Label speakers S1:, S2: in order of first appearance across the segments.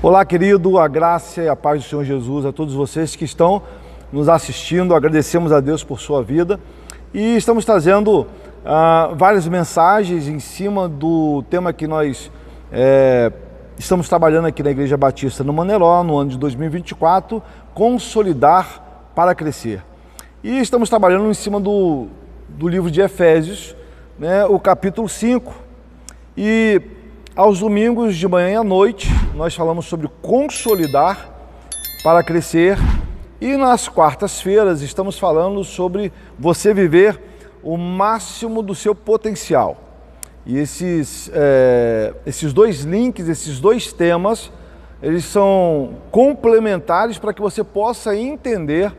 S1: Olá, querido, a graça e a paz do Senhor Jesus a todos vocês que estão nos assistindo. Agradecemos a Deus por sua vida e estamos trazendo várias mensagens em cima do tema que nós estamos trabalhando aqui na Igreja Batista no Maneló, no ano de 2024, consolidar para crescer. E estamos trabalhando em cima do livro de Efésios, o capítulo 5. E aos domingos de manhã e à noite nós falamos sobre consolidar para crescer, e nas quartas-feiras estamos falando sobre você viver o máximo do seu potencial. E esses dois links, esses dois temas, eles são complementares para que você possa entender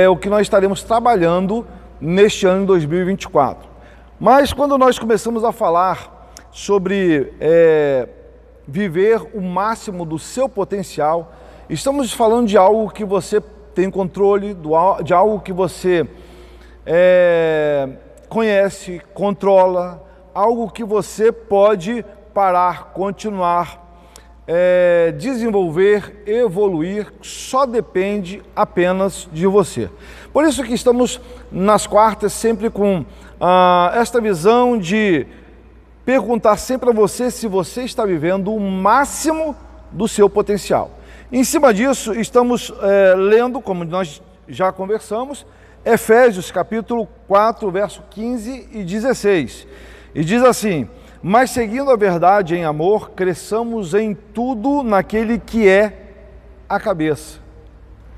S1: o que nós estaremos trabalhando neste ano de 2024. Mas quando nós começamos a falar sobre viver o máximo do seu potencial, estamos falando de algo que você tem controle, de algo que você conhece, controla, algo que você pode parar, continuar, desenvolver, evoluir, só depende apenas de você. Por isso que estamos nas quartas sempre com esta visão de perguntar sempre a você se você está vivendo o máximo do seu potencial. Em cima disso, estamos lendo, como nós já conversamos, Efésios capítulo 4, verso 15 e 16. E diz assim: mas seguindo a verdade em amor, cresçamos em tudo naquele que é a cabeça,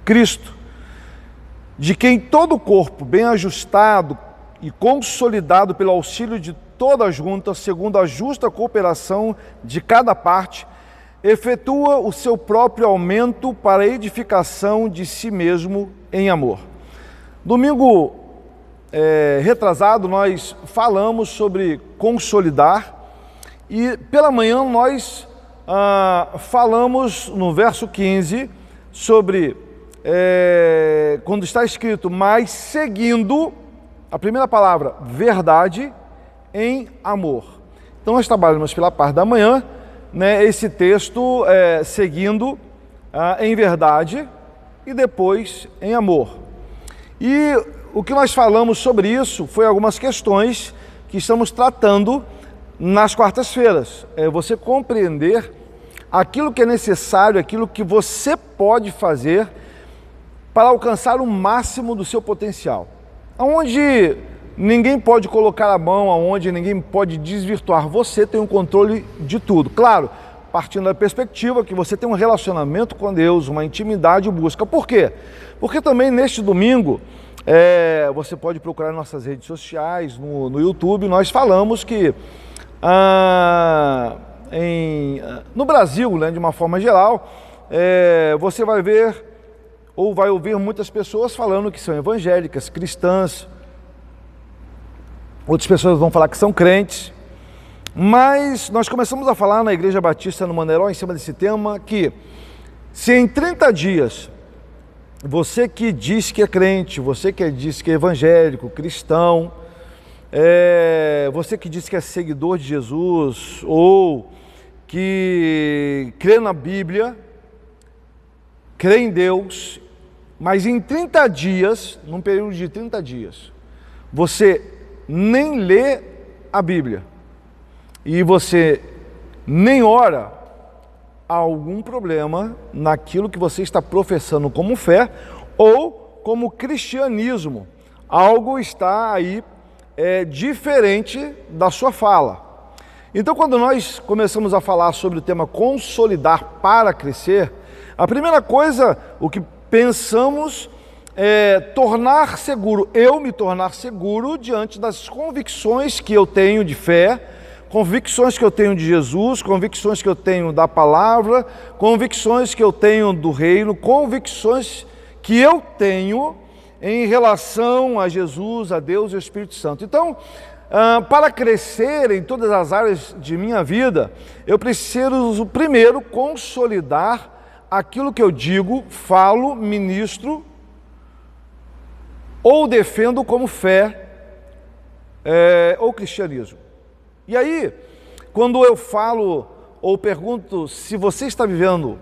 S1: Cristo, de quem todo o corpo, bem ajustado e consolidado pelo auxílio de toda a junta, segundo a justa cooperação de cada parte, efetua o seu próprio aumento para a edificação de si mesmo em amor. Domingo retrasado nós falamos sobre consolidar, e pela manhã nós falamos no verso 15 sobre quando está escrito, mas seguindo, a primeira palavra, verdade, em amor. Então nós trabalhamos pela parte da manhã, esse texto seguindo em verdade e depois em amor. E o que nós falamos sobre isso foi algumas questões que estamos tratando nas quartas-feiras. Você compreender aquilo que é necessário, aquilo que você pode fazer para alcançar o máximo do seu potencial. Onde ninguém pode colocar a mão, aonde ninguém pode desvirtuar. Você tem um controle de tudo. Claro, partindo da perspectiva que você tem um relacionamento com Deus, uma intimidade e busca. Por quê? Porque também neste domingo, você pode procurar nossas redes sociais, no YouTube, nós falamos que no Brasil, de uma forma geral, você vai ver ou vai ouvir muitas pessoas falando que são evangélicas, cristãs. Outras pessoas vão falar que são crentes, mas nós começamos a falar na Igreja Batista no Maneló em cima desse tema, que se em 30 dias, você que diz que é crente, você que diz que é evangélico, cristão, você que diz que é seguidor de Jesus, ou que crê na Bíblia, crê em Deus, mas em 30 dias, num período de 30 dias, você nem lê a Bíblia e você nem ora, há algum problema naquilo que você está professando como fé ou como cristianismo. Algo está aí diferente da sua fala. Então, quando nós começamos a falar sobre o tema consolidar para crescer, a primeira coisa, o que pensamos tornar seguro, eu me tornar seguro diante das convicções que eu tenho de fé, convicções que eu tenho de Jesus, convicções que eu tenho da palavra, convicções que eu tenho do reino, convicções que eu tenho em relação a Jesus, a Deus e ao Espírito Santo. Então, para crescer em todas as áreas de minha vida, eu preciso primeiro consolidar aquilo que eu digo, falo, ministro ou defendo como fé ou cristianismo. E aí, quando eu falo ou pergunto se você está vivendo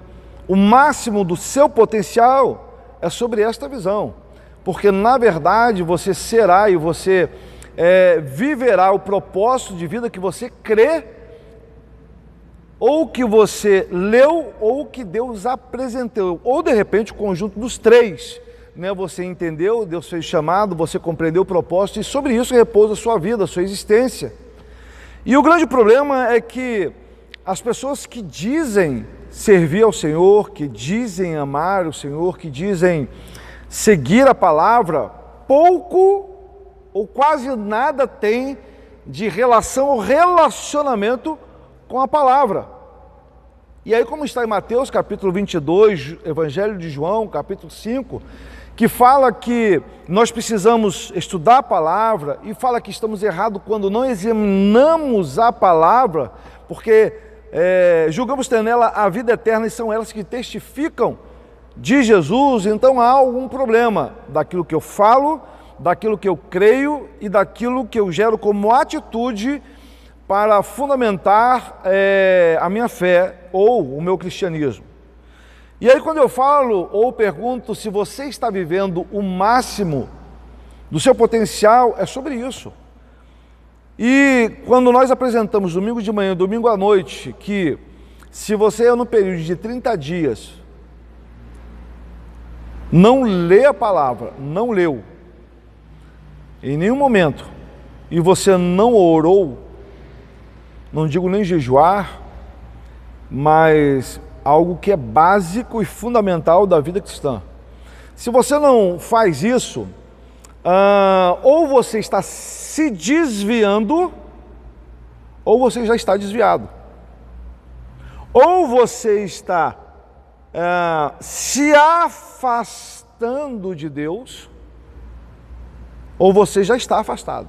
S1: o máximo do seu potencial, é sobre esta visão. Porque, na verdade, você será e você viverá o propósito de vida que você crê, ou que você leu, ou que Deus apresentou, ou de repente o conjunto dos três. Você entendeu, Deus fez chamado, você compreendeu o propósito, e sobre isso repousa a sua vida, a sua existência. E o grande problema é que as pessoas que dizem servir ao Senhor, que dizem amar o Senhor, que dizem seguir a palavra, pouco ou quase nada tem de relação ou relacionamento com a palavra. E aí, como está em Mateus capítulo 22, Evangelho de João capítulo 5, que fala que nós precisamos estudar a palavra, e fala que estamos errados quando não examinamos a palavra, porque julgamos ter nela a vida eterna, e são elas que testificam de Jesus. Então há algum problema daquilo que eu falo, daquilo que eu creio e daquilo que eu gero como atitude para fundamentar a minha fé ou o meu cristianismo. E aí, quando eu falo ou pergunto se você está vivendo o máximo do seu potencial, é sobre isso. E quando nós apresentamos domingo de manhã, domingo à noite, que se você no período de 30 dias não lê a palavra, não leu em nenhum momento, e você não orou, não digo nem jejuar, mas algo que é básico e fundamental da vida cristã. Se você não faz isso, ou você está se desviando, ou você já está desviado. Ou você está se afastando de Deus, ou você já está afastado.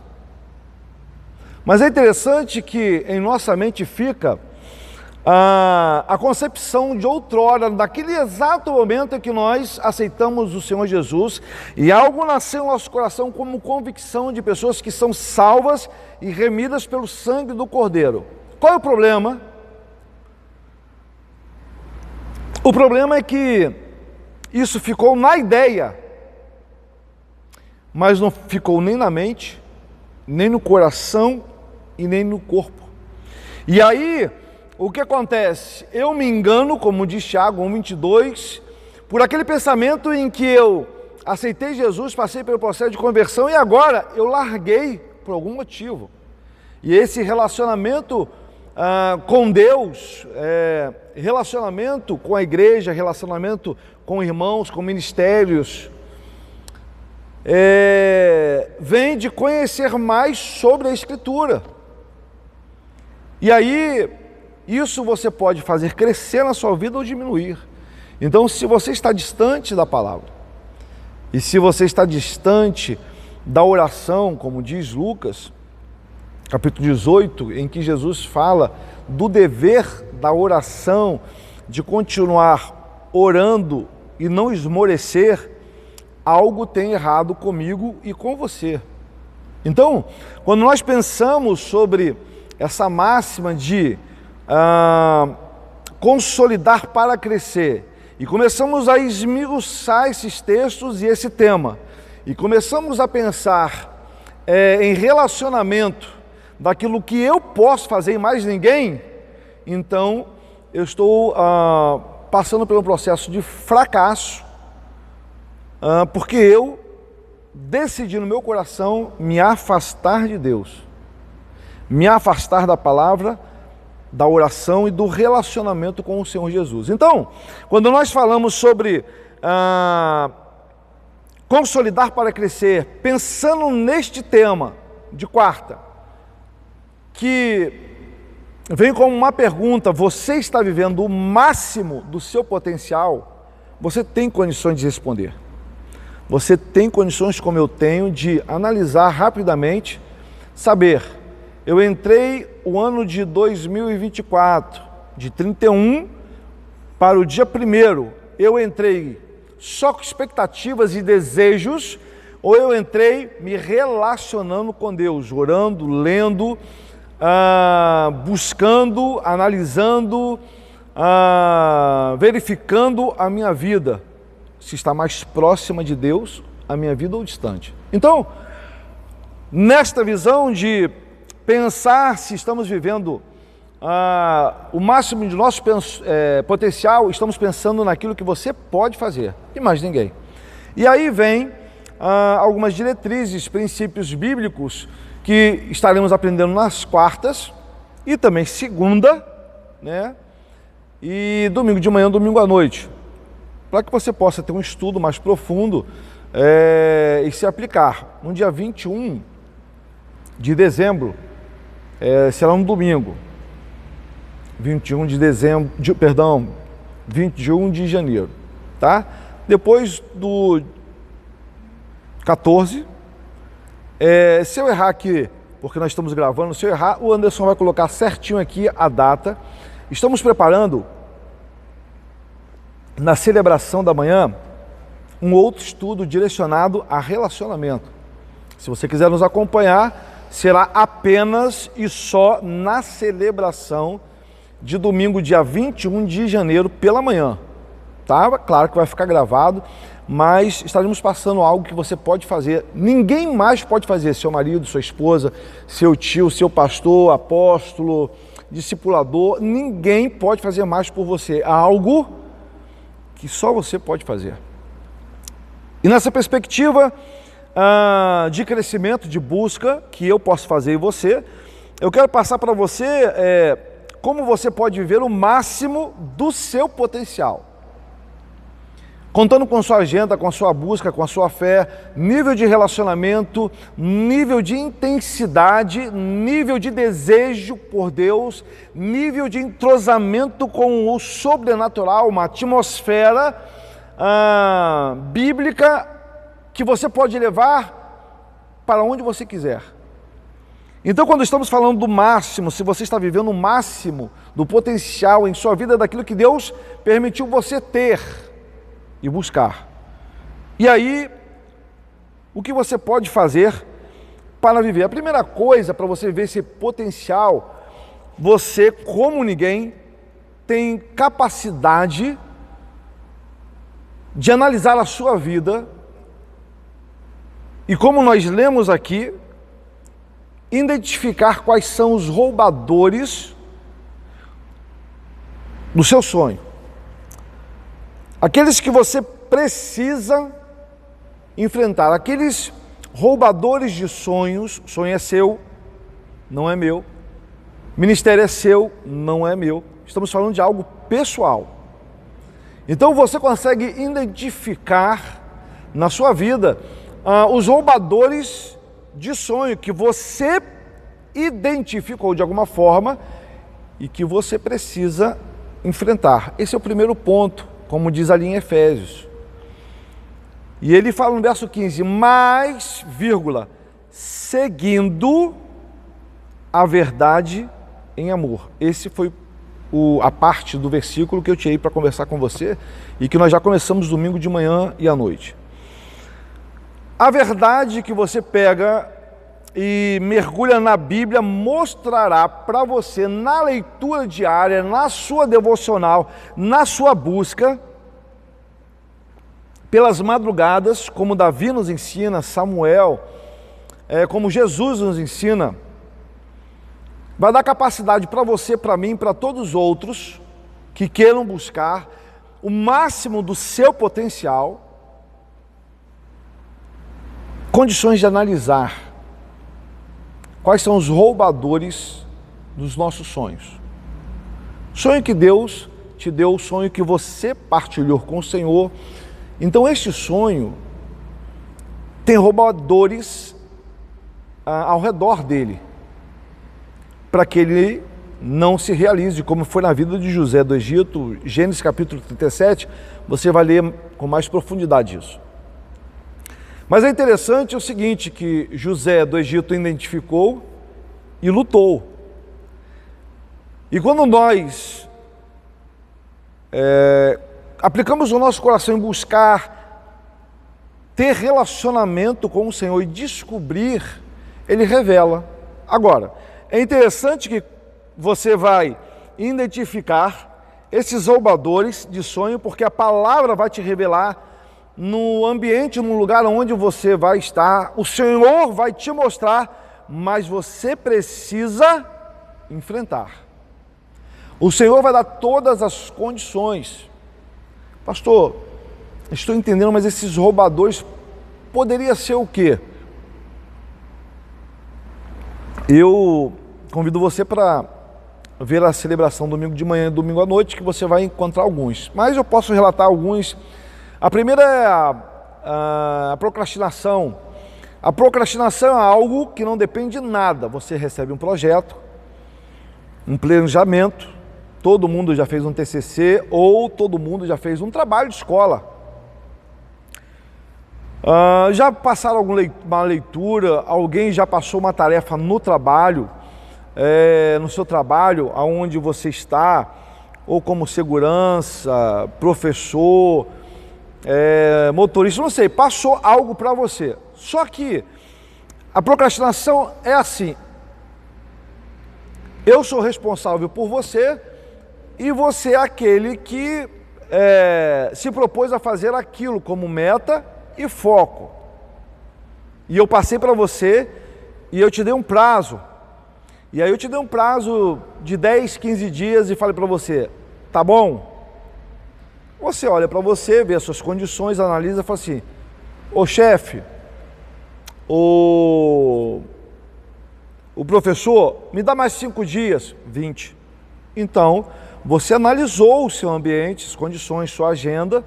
S1: Mas é interessante que em nossa mente fica a concepção de outrora, naquele exato momento em que nós aceitamos o Senhor Jesus, e algo nasceu no nosso coração como convicção de pessoas que são salvas e remidas pelo sangue do Cordeiro. Qual é o problema? O problema é que isso ficou na ideia, mas não ficou nem na mente, nem no coração e nem no corpo. E aí, o que acontece? Eu me engano, como diz Tiago 1,22, por aquele pensamento em que eu aceitei Jesus, passei pelo processo de conversão e agora eu larguei por algum motivo. E esse relacionamento com Deus, relacionamento com a igreja, relacionamento com irmãos, com ministérios, vem de conhecer mais sobre a Escritura. E aí, isso você pode fazer crescer na sua vida ou diminuir. Então, se você está distante da palavra, e se você está distante da oração, como diz Lucas, capítulo 18, em que Jesus fala do dever da oração, de continuar orando e não esmorecer, algo tem errado comigo e com você. Então, quando nós pensamos sobre essa máxima de consolidar para crescer, e começamos a esmiuçar esses textos e esse tema, e começamos a pensar em relacionamento, daquilo que eu posso fazer e mais ninguém, então eu estou passando por um processo de fracasso, porque eu decidi no meu coração me afastar de Deus, me afastar da palavra, da oração e do relacionamento com o Senhor Jesus. Então, quando nós falamos sobre consolidar para crescer, pensando neste tema de quarta, que vem como uma pergunta: você está vivendo o máximo do seu potencial? Você tem condições de responder. Você tem condições, como eu tenho, de analisar rapidamente, saber, eu entrei o ano de 2024, de 31 para o dia 1º, eu entrei só com expectativas e desejos, ou eu entrei me relacionando com Deus, orando, lendo, buscando, analisando, verificando a minha vida, se está mais próxima de Deus, a minha vida ou distante. Então, nesta visão de pensar se estamos vivendo o máximo de nosso potencial, estamos pensando naquilo que você pode fazer, e mais ninguém. E aí vem algumas diretrizes, princípios bíblicos que estaremos aprendendo nas quartas e também segunda, né? E domingo de manhã, domingo à noite, para que você possa ter um estudo mais profundo e se aplicar. No dia 21 de dezembro, será um domingo, 21 de janeiro, tá? Depois do 14, se eu errar aqui, porque nós estamos gravando, se eu errar, o Anderson vai colocar certinho aqui a data. Estamos preparando, na celebração da manhã, um outro estudo direcionado a relacionamento. Se você quiser nos acompanhar, será apenas e só na celebração de domingo, dia 21 de janeiro, pela manhã. Tá? Claro que vai ficar gravado, mas estaremos passando algo que você pode fazer. Ninguém mais pode fazer, seu marido, sua esposa, seu tio, seu pastor, apóstolo, discipulador, ninguém pode fazer mais por você. Algo que só você pode fazer. E nessa perspectiva de crescimento, de busca, que eu posso fazer e você, eu quero passar para você como você pode viver o máximo do seu potencial. Contando com sua agenda, com a sua busca, com a sua fé, nível de relacionamento, nível de intensidade, nível de desejo por Deus, nível de entrosamento com o sobrenatural, uma atmosfera bíblica que você pode levar para onde você quiser. Então, quando estamos falando do máximo, se você está vivendo o máximo do potencial em sua vida, daquilo que Deus permitiu você ter e buscar. E aí, o que você pode fazer para viver? A primeira coisa para você ver esse potencial, você, como ninguém, tem capacidade de analisar a sua vida e, como nós lemos aqui, identificar quais são os roubadores do seu sonho. Aqueles que você precisa enfrentar, aqueles roubadores de sonhos. Sonho é seu, não é meu. Ministério é seu, não é meu. Estamos falando de algo pessoal. Então você consegue identificar na sua vida os roubadores de sonho que você identificou de alguma forma e que você precisa enfrentar. Esse é o primeiro ponto, como diz ali em Efésios. E ele fala no verso 15, mas, seguindo a verdade em amor. Esse foi a parte do versículo que eu tirei para conversar com você e que nós já começamos domingo de manhã e à noite. A verdade que você pega e mergulha na Bíblia mostrará para você, na leitura diária, na sua devocional, na sua busca, pelas madrugadas, como Davi nos ensina, Samuel, como Jesus nos ensina, vai dar capacidade para você, para mim, para todos os outros que queiram buscar o máximo do seu potencial, condições de analisar quais são os roubadores dos nossos sonhos. Sonho que Deus te deu, o sonho que você partilhou com o Senhor. Então este sonho tem roubadores ao redor dele, para que ele não se realize, como foi na vida de José do Egito. Gênesis capítulo 37, você vai ler com mais profundidade isso. Mas é interessante o seguinte, que José do Egito identificou e lutou. E quando nós aplicamos o nosso coração em buscar ter relacionamento com o Senhor e descobrir, Ele revela. Agora, é interessante que você vai identificar esses roubadores de sonho, porque a palavra vai te revelar no ambiente, no lugar onde você vai estar. O Senhor vai te mostrar, mas você precisa enfrentar. O Senhor vai dar todas as condições. Pastor, estou entendendo, mas esses roubadores poderia ser o quê? Eu convido você para ver a celebração domingo de manhã e domingo à noite, que você vai encontrar alguns. Mas eu posso relatar alguns. A primeira é a procrastinação. A procrastinação é algo que não depende de nada. Você recebe um projeto, um planejamento, todo mundo já fez um TCC ou todo mundo já fez um trabalho de escola. Já passaram alguma leitura, alguém já passou uma tarefa no trabalho, no seu trabalho, aonde você está, ou como segurança, professor, motorista, não sei, passou algo para você. Só que a procrastinação é assim: eu sou responsável por você e você é aquele que se propôs a fazer aquilo como meta e foco. E eu passei para você e eu te dei um prazo. E aí eu te dei um prazo de 10, 15 dias e falei para você, tá bom? Você olha para você, vê as suas condições, analisa e fala assim, ô chefe, o professor, me dá mais 5 dias, 20. Então, você analisou o seu ambiente, as condições, sua agenda,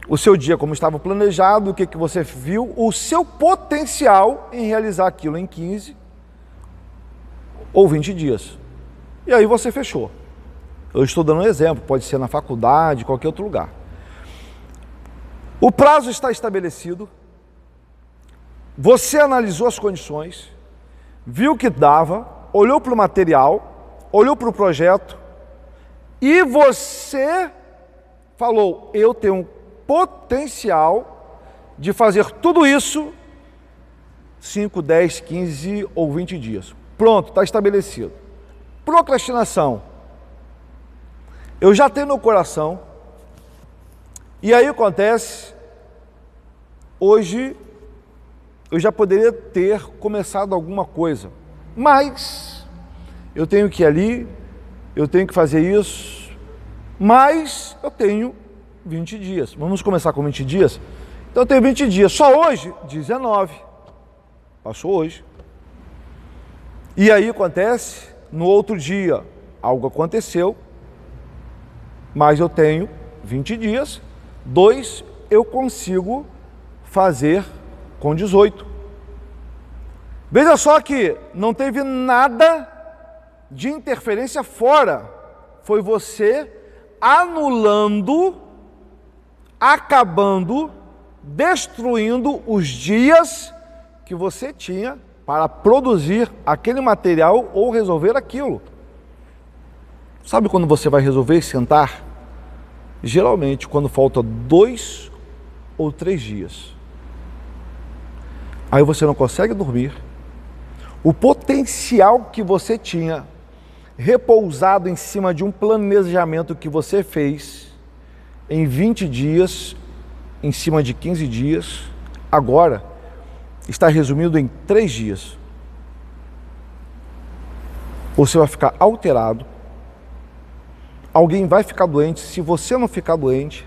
S1: o seu dia como estava planejado, o que você viu, o seu potencial em realizar aquilo em 15 ou 20 dias. E aí você fechou. Eu estou dando um exemplo, pode ser na faculdade, qualquer outro lugar. O prazo está estabelecido, você analisou as condições, viu o que dava, olhou para o material, olhou para o projeto e você falou, eu tenho potencial de fazer tudo isso 5, 10, 15 ou 20 dias. Pronto, está estabelecido. Procrastinação. Eu já tenho no coração, e aí acontece, hoje eu já poderia ter começado alguma coisa, mas eu tenho que ir ali, eu tenho que fazer isso, mas eu tenho 20 dias. Vamos começar com 20 dias? Então eu tenho 20 dias. Só hoje, 19. Passou hoje. E aí acontece, no outro dia, algo aconteceu, mas eu tenho 20 dias. 2, eu consigo fazer com 18. Veja só que não teve nada de interferência fora. Foi você anulando, acabando, destruindo os dias que você tinha para produzir aquele material ou resolver aquilo. Sabe quando você vai resolver sentar? Geralmente quando falta 2 ou 3 dias. Aí você não consegue dormir. O potencial que você tinha repousado em cima de um planejamento que você fez em 20 dias, em cima de 15 dias, agora está resumido em 3 dias. Você vai ficar alterado, alguém vai ficar doente, se você não ficar doente,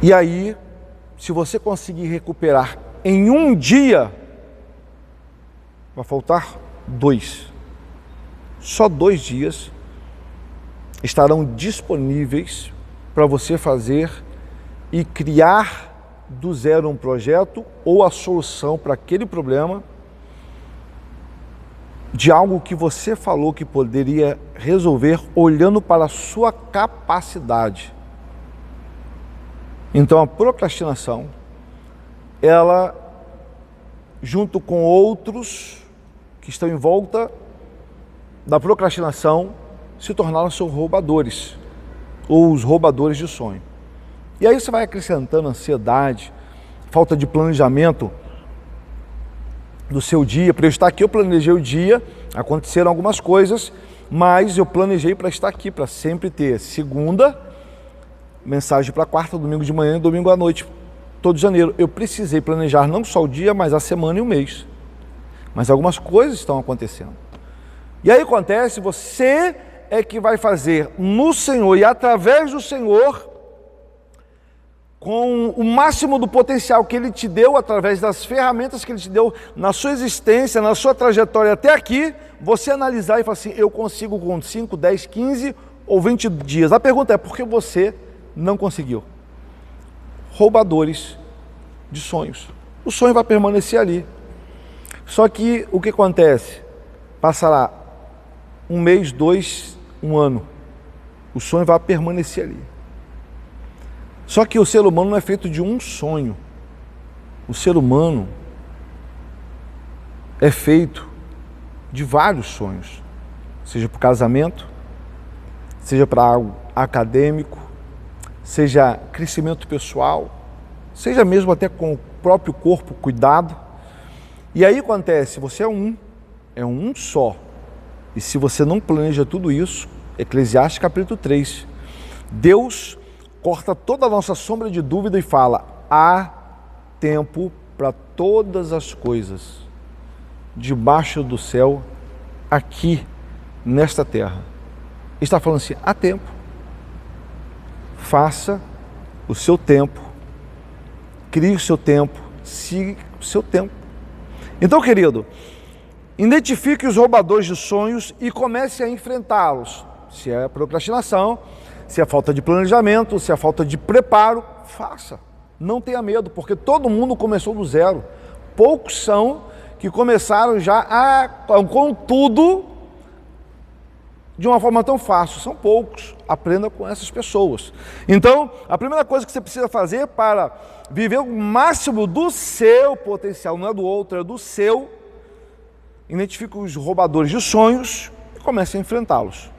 S1: e aí, se você conseguir recuperar em um dia, vai faltar 2. Só 2 dias estarão disponíveis para você fazer e criar do zero um projeto ou a solução para aquele problema de algo que você falou que poderia resolver olhando para a sua capacidade. Então a procrastinação, ela, junto com outros que estão em volta da procrastinação, se tornaram seus roubadores, ou os roubadores de sonho. E aí você vai acrescentando ansiedade, falta de planejamento. do seu dia. Para eu estar aqui, eu planejei o dia, aconteceram algumas coisas, mas eu planejei para estar aqui, para sempre ter segunda, mensagem para quarta, domingo de manhã e domingo à noite, todo janeiro. Eu precisei planejar não só o dia, mas a semana e o mês. Mas algumas coisas estão acontecendo. E aí acontece, você é que vai fazer no Senhor e através do Senhor, com o máximo do potencial que Ele te deu, através das ferramentas que Ele te deu na sua existência, na sua trajetória até aqui, você analisar e falar assim, eu consigo com 5, 10, 15 ou 20 dias. A pergunta é, por que você não conseguiu? Roubadores de sonhos. O sonho vai permanecer ali. Só que o que acontece? Passará um mês, 2, um ano. O sonho vai permanecer ali. Só que o ser humano não é feito de um sonho. O ser humano é feito de vários sonhos. Seja para o casamento, seja para algo acadêmico, seja crescimento pessoal, seja mesmo até com o próprio corpo cuidado. E aí acontece, você é um só. E se você não planeja tudo isso, Eclesiastes capítulo 3, Deus corta toda a nossa sombra de dúvida e fala, há tempo para todas as coisas, debaixo do céu, aqui, nesta terra. Está falando assim, há tempo. Faça o seu tempo, crie o seu tempo, siga o seu tempo. Então, querido, identifique os roubadores de sonhos e comece a enfrentá-los. Se é procrastinação, se é falta de planejamento, se é falta de preparo, faça. Não tenha medo, porque todo mundo começou do zero. Poucos são que começaram já com tudo de uma forma tão fácil. São poucos. Aprenda com essas pessoas. Então, a primeira coisa que você precisa fazer para viver o máximo do seu potencial, não é do outro, é do seu, identifique os roubadores de sonhos e comece a enfrentá-los.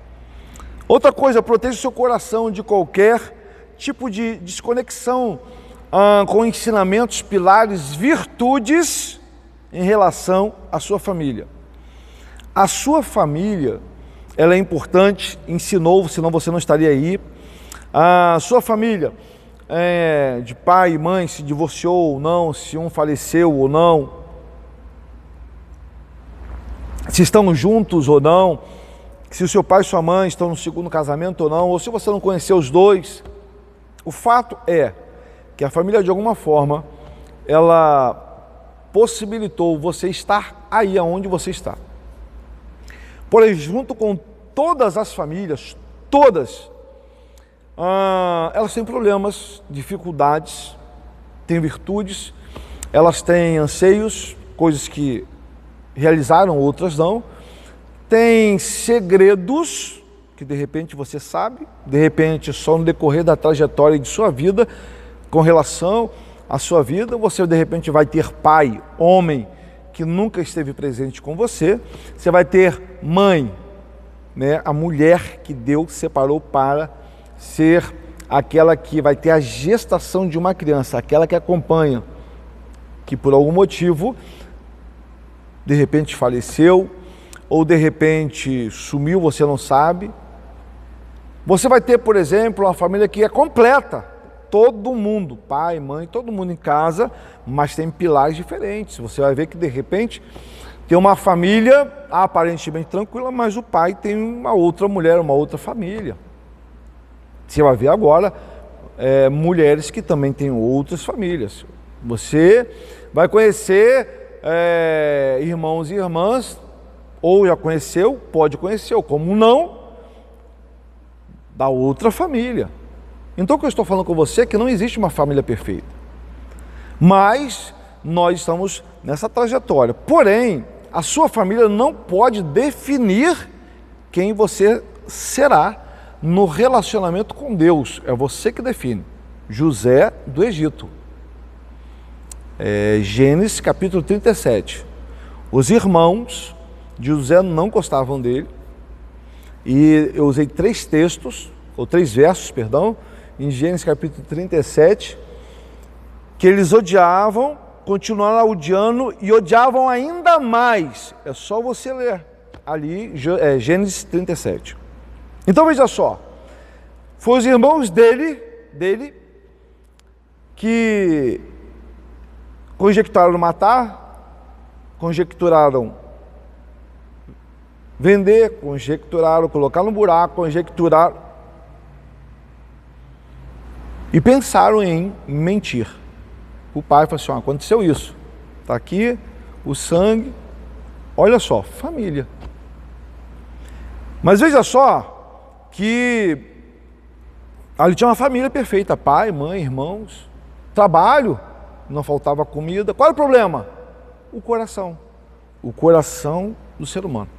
S1: Outra coisa, proteja o seu coração de qualquer tipo de desconexão com ensinamentos, pilares, virtudes em relação à sua família. A sua família, ela é importante, ensinou, senão você não estaria aí. A sua família, de pai e mãe, se divorciou ou não, se um faleceu ou não, se estão juntos ou não, se o seu pai e sua mãe estão no segundo casamento ou não, ou se você não conheceu os dois. O fato é que a família, de alguma forma, ela possibilitou você estar aí aonde você está. Porém, junto com todas as famílias, todas, elas têm problemas, dificuldades, têm virtudes, elas têm anseios, coisas que realizaram, outras não, têm segredos que de repente você sabe, de repente só no decorrer da trajetória de sua vida, com relação à sua vida, você de repente vai ter pai, homem, que nunca esteve presente com você, você vai ter mãe, né, a mulher que Deus separou para ser aquela que vai ter a gestação de uma criança, aquela que acompanha, que por algum motivo, de repente faleceu, ou de repente sumiu, você não sabe. Você vai ter, por exemplo, uma família que é completa, todo mundo, pai, mãe, todo mundo em casa, mas tem pilares diferentes. Você vai ver que de repente tem uma família aparentemente tranquila, mas o pai tem uma outra mulher, uma outra família. Você vai ver agora mulheres que também têm outras famílias. Você vai conhecer irmãos e irmãs, ou já conheceu, pode conhecer, ou como não, da outra família. Então o que eu estou falando com você é que não existe uma família perfeita. Mas nós estamos nessa trajetória. Porém, a sua família não pode definir quem você será no relacionamento com Deus. É você que define. José do Egito. Gênesis capítulo 37. Os irmãos de José não gostavam dele. E eu usei 3 versos, em Gênesis capítulo 37, que eles odiavam continuaram odiando e odiavam ainda mais. É só você ler ali, Gênesis 37. Então veja só, foram os irmãos dele que conjecturaram matar, conjecturaram vender, conjecturaram colocar no buraco, conjecturaram e pensaram em mentir. O pai falou assim: aconteceu isso, está aqui o sangue, olha só, família. Mas veja só que ali tinha uma família perfeita, pai, mãe, irmãos, trabalho, não faltava comida. Qual é o problema? O coração do ser humano.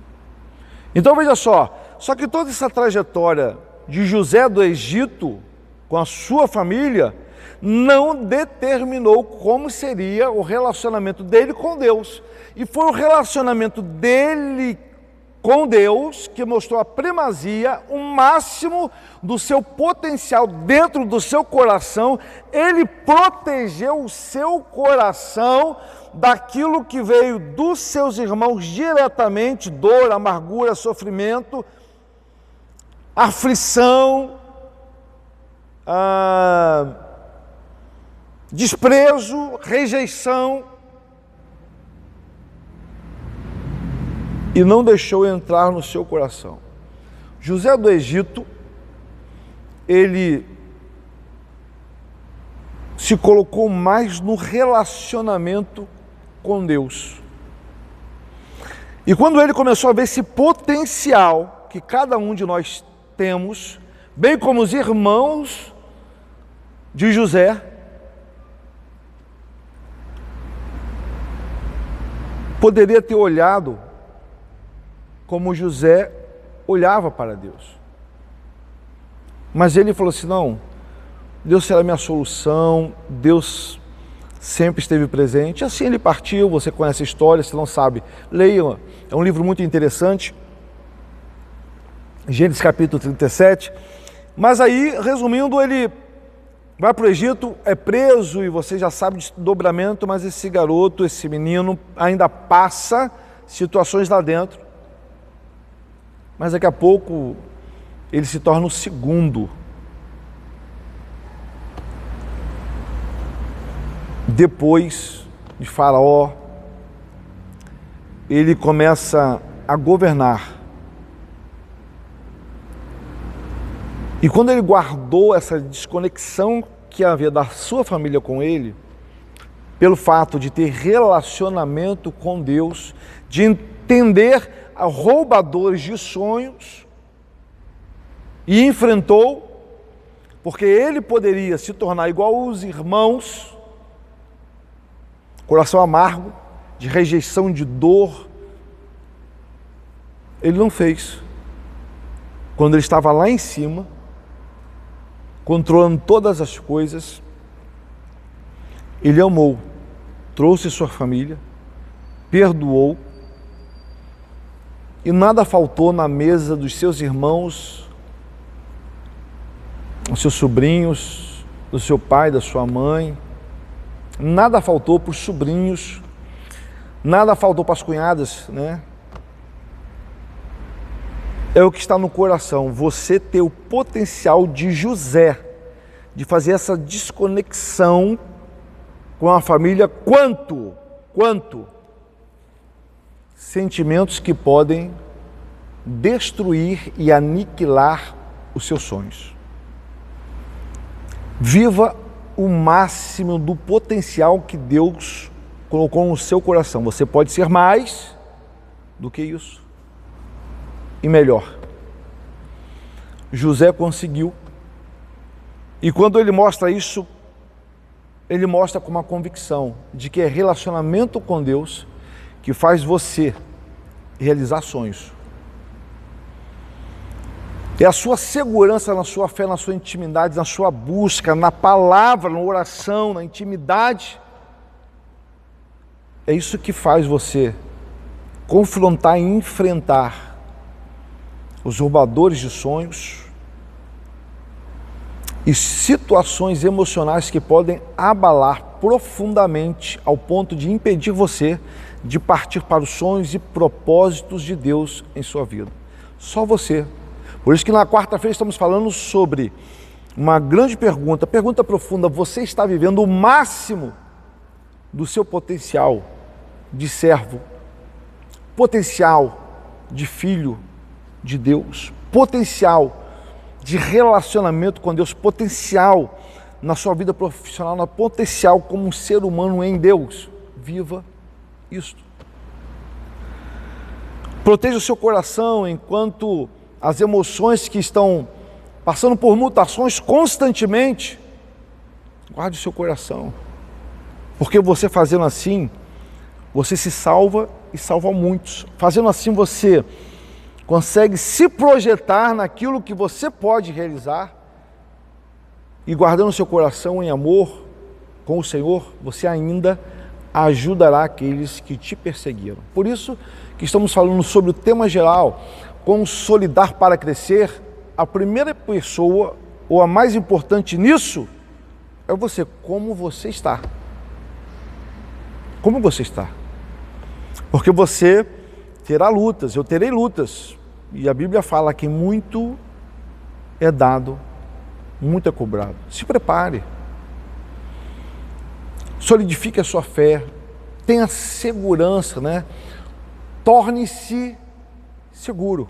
S1: Então veja só que toda essa trajetória de José do Egito com a sua família não determinou como seria o relacionamento dele com Deus. E foi o relacionamento dele com Deus que mostrou a primazia, o máximo do seu potencial dentro do seu coração. Ele protegeu o seu coração daquilo que veio dos seus irmãos diretamente: dor, amargura, sofrimento, aflição, desprezo, rejeição, e não deixou entrar no seu coração. José do Egito, ele se colocou mais no relacionamento com Deus. E quando ele começou a ver esse potencial que cada um de nós temos, bem como os irmãos de José, poderia ter olhado como José olhava para Deus. Mas ele falou assim: não, Deus será a minha solução, Deus sempre esteve presente. Assim ele partiu. Você conhece a história, se não sabe, leia, é um livro muito interessante, Gênesis capítulo 37. Mas aí, resumindo, ele vai para o Egito, é preso, e você já sabe de dobramento, mas esse garoto, esse menino, ainda passa situações lá dentro. Mas daqui a pouco ele se torna o segundo. Depois de Faraó, ele começa a governar. E quando ele guardou essa desconexão que havia da sua família com ele, pelo fato de ter relacionamento com Deus, de entender a roubadores de sonhos, e enfrentou, porque ele poderia se tornar igual aos irmãos, coração amargo, de rejeição, de dor. Ele não fez. Quando ele estava lá em cima, controlando todas as coisas, ele amou, trouxe sua família, perdoou, e nada faltou na mesa dos seus irmãos, dos seus sobrinhos, do seu pai, da sua mãe. Nada faltou para os sobrinhos, nada faltou para as cunhadas, né? É o que está no coração. Você ter o potencial de José, de fazer essa desconexão com a família, quanto sentimentos que podem destruir e aniquilar os seus sonhos. Viva o máximo do potencial que Deus colocou no seu coração. Você pode ser mais do que isso e melhor. José conseguiu, e quando ele mostra isso, ele mostra com uma convicção de que é relacionamento com Deus que faz você realizar sonhos. É a sua segurança na sua fé, na sua intimidade, na sua busca, na palavra, na oração, na intimidade. É isso que faz você confrontar e enfrentar os roubadores de sonhos e situações emocionais que podem abalar profundamente ao ponto de impedir você de partir para os sonhos e propósitos de Deus em sua vida. Só você. Por isso que na quarta-feira estamos falando sobre uma grande pergunta profunda: você está vivendo o máximo do seu potencial de servo, potencial de filho de Deus, potencial de relacionamento com Deus, potencial na sua vida profissional, no potencial como um ser humano em Deus? Viva isto. Proteja o seu coração enquanto as emoções que estão passando por mutações constantemente. Guarde o seu coração, porque você fazendo assim, você se salva e salva muitos. Fazendo assim, você consegue se projetar naquilo que você pode realizar, e guardando o seu coração em amor com o Senhor, você ainda ajudará aqueles que te perseguiram. Por isso que estamos falando sobre o tema geral, consolidar para crescer. A primeira pessoa, ou a mais importante nisso, é você. Como você está? Como você está? Porque você terá lutas, eu terei lutas. E a Bíblia fala que muito é dado, muito é cobrado. Se prepare. Solidifique a sua fé. Tenha segurança, né? Torne-se seguro.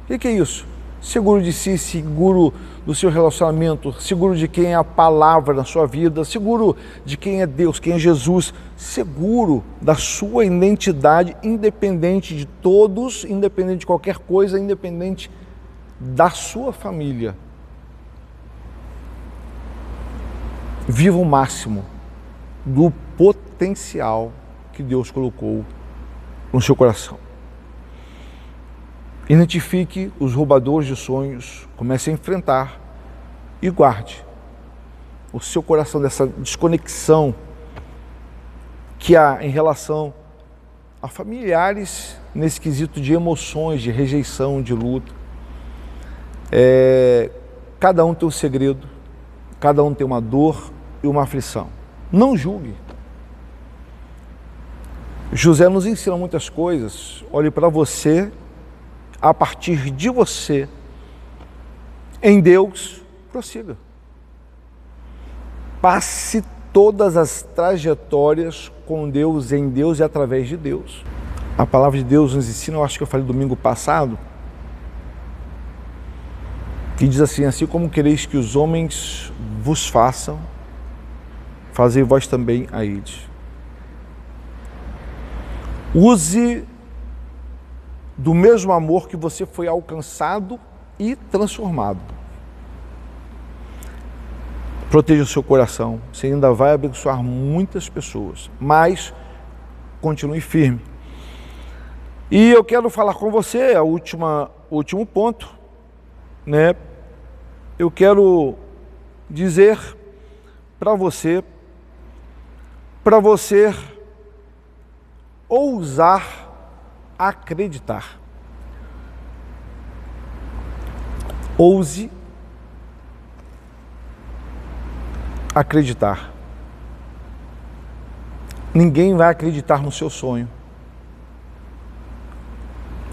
S1: O que é isso? Seguro de si, seguro do seu relacionamento, seguro de quem é a palavra na sua vida, seguro de quem é Deus, quem é Jesus, seguro da sua identidade, independente de todos, independente de qualquer coisa, independente da sua família. Viva o máximo do potencial que Deus colocou no seu coração. Identifique os roubadores de sonhos, comece a enfrentar e guarde o seu coração dessa desconexão que há em relação a familiares nesse quesito de emoções, de rejeição, de luta. Cada um tem um segredo, cada um tem uma dor e uma aflição. Não julgue. José nos ensina muitas coisas. Olhe para você, a partir de você, em Deus, prossiga. Passe todas as trajetórias com Deus, em Deus e através de Deus. A palavra de Deus nos ensina, eu acho que eu falei domingo passado, que diz assim: assim como quereis que os homens vos façam, fazei vós também a eles. Use do mesmo amor que você foi alcançado e transformado. Proteja o seu coração, você ainda vai abençoar muitas pessoas, mas continue firme. E eu quero falar com você, último ponto, né? Eu quero dizer para você ousar acreditar. Ouse acreditar. Ninguém vai acreditar no seu sonho.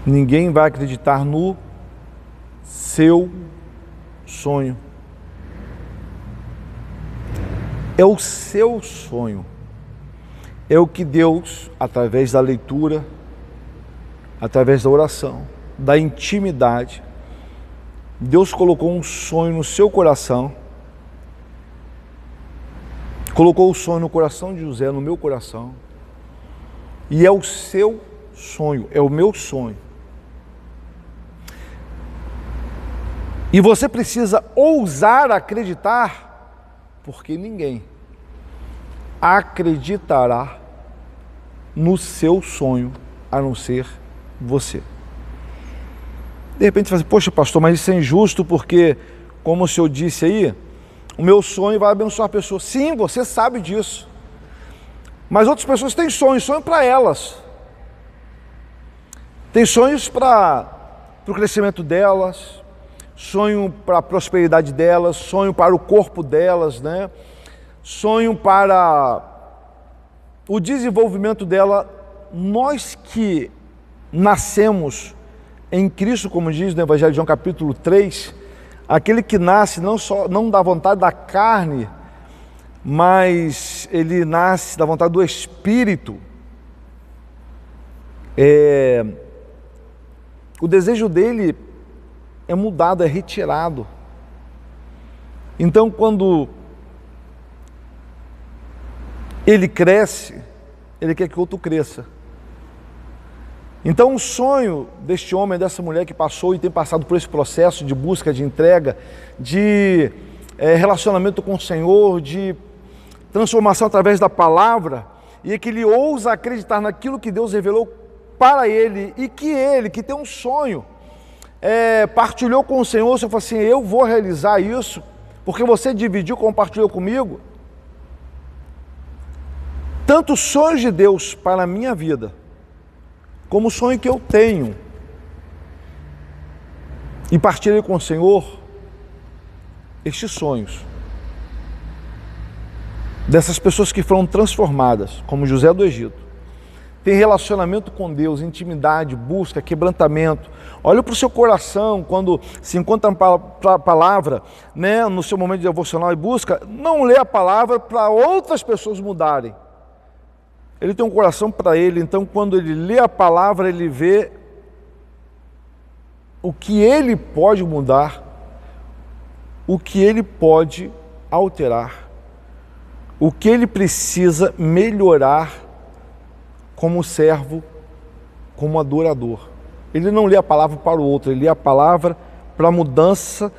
S1: Ninguém vai acreditar no seu sonho. É o seu sonho. É o que Deus, através da leitura, através da oração, da intimidade, Deus colocou um sonho no seu coração, colocou o sonho no coração de José, no meu coração, e é o seu sonho, é o meu sonho. E você precisa ousar acreditar, porque ninguém acreditará no seu sonho, a não ser você. De repente você fala assim: poxa pastor, mas isso é injusto porque, como o senhor disse aí, o meu sonho vai abençoar pessoas. Sim, você sabe disso. Mas outras pessoas têm sonho para elas. Tem sonhos para o crescimento delas, sonho para a prosperidade delas, sonho para o corpo delas, né? sonho para o desenvolvimento dela. Nós que nascemos em Cristo, como diz no Evangelho de João capítulo 3, aquele que nasce não da vontade da carne, mas ele nasce da vontade do Espírito. O desejo dele é mudado, é retirado. Então, quando ele cresce, ele quer que outro cresça. Então o sonho deste homem, dessa mulher que passou e tem passado por esse processo de busca, de entrega, de relacionamento com o Senhor, de transformação através da palavra, e é que ele ousa acreditar naquilo que Deus revelou para ele, e que ele, que tem um sonho, partilhou com o Senhor. O Senhor falou assim: eu vou realizar isso, porque você dividiu, compartilhou comigo. Tanto os sonhos de Deus para a minha vida, como o sonho que eu tenho, e partilhei com o Senhor, estes sonhos, dessas pessoas que foram transformadas, como José do Egito, tem relacionamento com Deus, intimidade, busca, quebrantamento. Olha para o seu coração quando se encontra a palavra, né, no seu momento de devocional e busca, não lê a palavra para outras pessoas mudarem. Ele tem um coração para ele, então quando ele lê a palavra, ele vê o que ele pode mudar, o que ele pode alterar, o que ele precisa melhorar como servo, como adorador. Ele não lê a palavra para o outro, ele lê a palavra para a mudança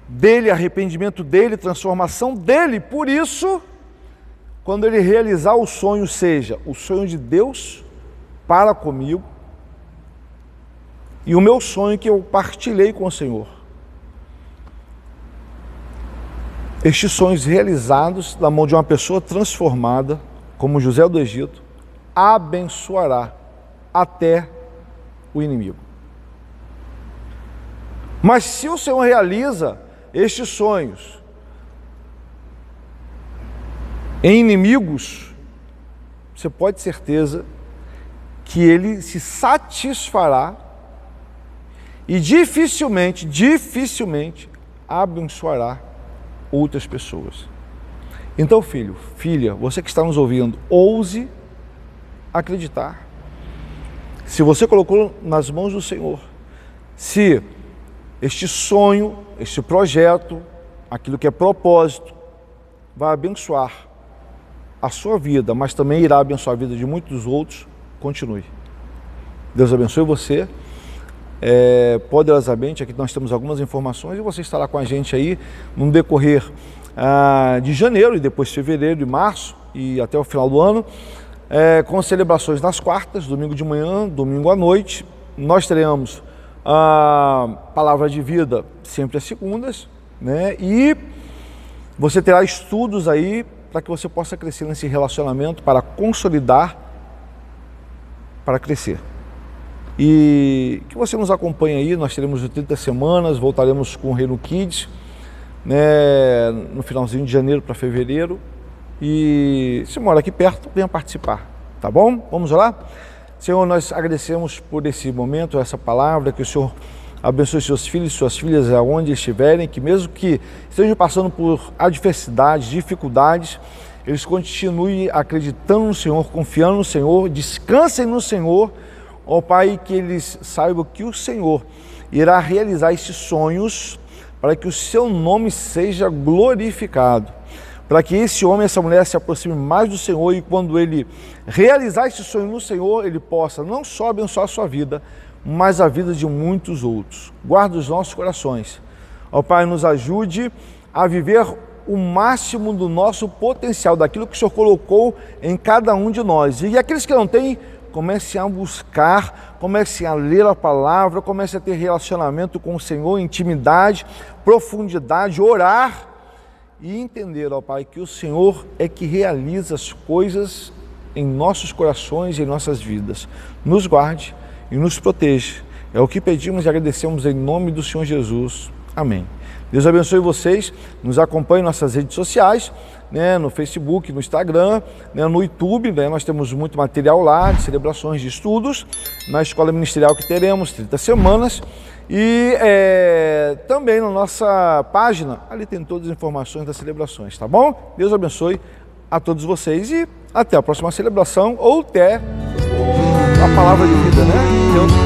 S1: dele, arrependimento dele, transformação dele. Por isso, quando ele realizar o sonho, seja o sonho de Deus para comigo e o meu sonho que eu partilhei com o Senhor, estes sonhos realizados da mão de uma pessoa transformada, como José do Egito, abençoará até o inimigo. Mas se o Senhor realiza estes sonhos em inimigos, você pode ter certeza que ele se satisfará e dificilmente abençoará outras pessoas. Então, filho, filha, você que está nos ouvindo, ouse acreditar. Se você colocou nas mãos do Senhor, se este sonho, este projeto, aquilo que é propósito, vai abençoar a sua vida, mas também irá abençoar a vida de muitos outros, continue. Deus abençoe você. Poderosamente, aqui nós temos algumas informações e você estará com a gente aí no decorrer de janeiro e depois fevereiro e março e até o final do ano, com celebrações nas quartas, domingo de manhã, domingo à noite. Nós teremos a palavra de vida sempre às segundas, né? E você terá estudos aí para que você possa crescer nesse relacionamento, para consolidar, para crescer. E que você nos acompanhe aí. Nós teremos de 30 semanas, voltaremos com o Reino Kids, né, no finalzinho de janeiro para fevereiro. E se mora aqui perto, venha participar, tá bom? Vamos lá? Senhor, nós agradecemos por esse momento, essa palavra, que o Senhor abençoe seus filhos e suas filhas aonde estiverem, que mesmo que estejam passando por adversidades, dificuldades, eles continuem acreditando no Senhor, confiando no Senhor, descansem no Senhor, ó Pai, que eles saibam que o Senhor irá realizar esses sonhos para que o seu nome seja glorificado, para que esse homem, essa mulher se aproxime mais do Senhor e quando ele realizar esse sonho no Senhor, ele possa não só abençoar a sua vida, mas a vida de muitos outros. Guarda os nossos corações. Ó Pai, nos ajude a viver o máximo do nosso potencial, daquilo que o Senhor colocou em cada um de nós. E aqueles que não têm, comecem a buscar, comecem a ler a palavra, comecem a ter relacionamento com o Senhor, intimidade, profundidade, orar e entender, ó Pai, que o Senhor é que realiza as coisas em nossos corações e em nossas vidas. Nos guarde e nos proteja. É o que pedimos e agradecemos em nome do Senhor Jesus. Amém. Deus abençoe vocês, nos acompanhe em nossas redes sociais, né, no Facebook, no Instagram, né, no YouTube, né, nós temos muito material lá de celebrações de estudos, na escola ministerial que teremos 30 semanas, e também na nossa página, ali tem todas as informações das celebrações, tá bom? Deus abençoe a todos vocês e até a próxima celebração ou até a palavra de vida, né? Deus